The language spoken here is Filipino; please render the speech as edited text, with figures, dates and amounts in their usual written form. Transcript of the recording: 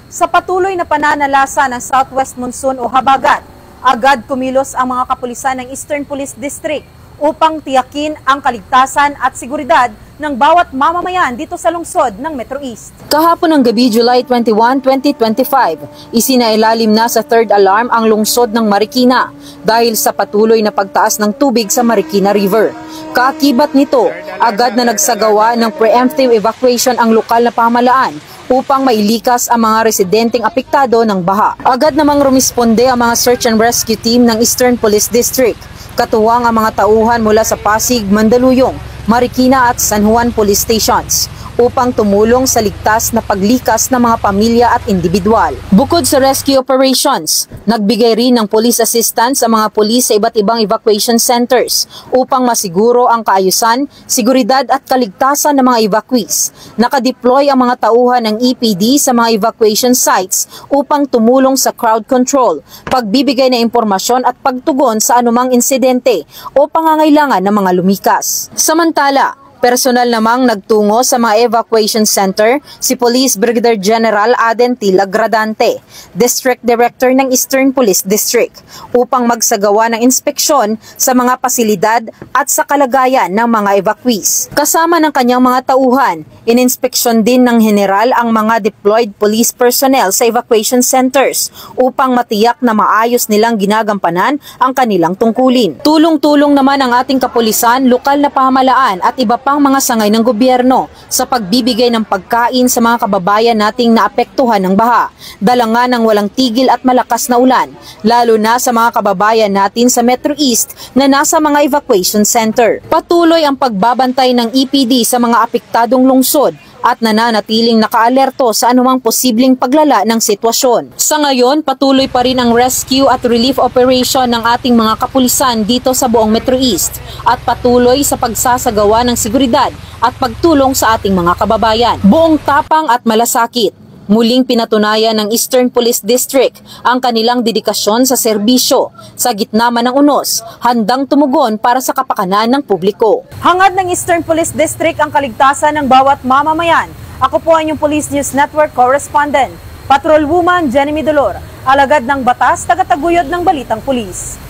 Sa patuloy na pananalasa ng Southwest Monsoon o habagat, agad kumilos ang mga kapulisan ng Eastern Police District upang tiyakin ang kaligtasan at seguridad ng bawat mamamayan dito sa lungsod ng Metro East. Kahapon ng gabi, July 21, 2025, isinailalim na sa third alarm ang lungsod ng Marikina dahil sa patuloy na pagtaas ng tubig sa Marikina River. Kaakibat nito, agad na nagsagawa ng preemptive evacuation ang lokal na pamahalaan upang mailikas ang mga residenteng apektado ng baha. Agad namang rumisponde ang mga search and rescue team ng Eastern Police District, katuwang ang mga tauhan mula sa Pasig, Mandaluyong, Marikina at San Juan Police Stations upang tumulong sa ligtas na paglikas ng mga pamilya at individual. Bukod sa rescue operations, nagbigay rin ng police assistance sa mga pulis sa iba't ibang evacuation centers upang masiguro ang kaayusan, seguridad at kaligtasan ng mga evacuees. Nakadeploy ang mga tauhan ng EPD sa mga evacuation sites upang tumulong sa crowd control, pagbibigay ng impormasyon at pagtugon sa anumang insidente o pangangailangan ng mga lumikas. Samantala, personal namang nagtungo sa mga evacuation center si Police Brigadier General Aden T. Lagradante, District Director ng Eastern Police District, upang magsagawa ng inspeksyon sa mga pasilidad at sa kalagayan ng mga evacuees. Kasama ng kanyang mga tauhan, ininspeksyon din ng General ang mga deployed police personnel sa evacuation centers upang matiyak na maayos nilang ginagampanan ang kanilang tungkulin. Tulong-tulong naman ang ating kapulisan, lokal na pamahalaan at iba pang mga sangay ng gobyerno sa pagbibigay ng pagkain sa mga kababayan nating naapektuhan ng baha, dala nga ng walang tigil at malakas na ulan, lalo na sa mga kababayan natin sa Metro East na nasa mga evacuation center. Patuloy ang pagbabantay ng EPD sa mga apektadong lungsod at nananatiling nakaalerto sa anumang posibleng paglala ng sitwasyon. Sa ngayon, patuloy pa rin ang rescue at relief operation ng ating mga kapulisan dito sa buong Metro East at patuloy sa pagsasagawa ng seguridad at pagtulong sa ating mga kababayan. Buong tapang at malasakit, muling pinatunayan ng Eastern Police District ang kanilang dedikasyon sa serbisyo, sa gitna man ng unos, handang tumugon para sa kapakanan ng publiko. Hangad ng Eastern Police District ang kaligtasan ng bawat mamamayan. Ako po ang inyong Police News Network Correspondent, Patrol Woman Jenny Dolor, alagad ng batas, tagataguyod ng Balitang Pulis.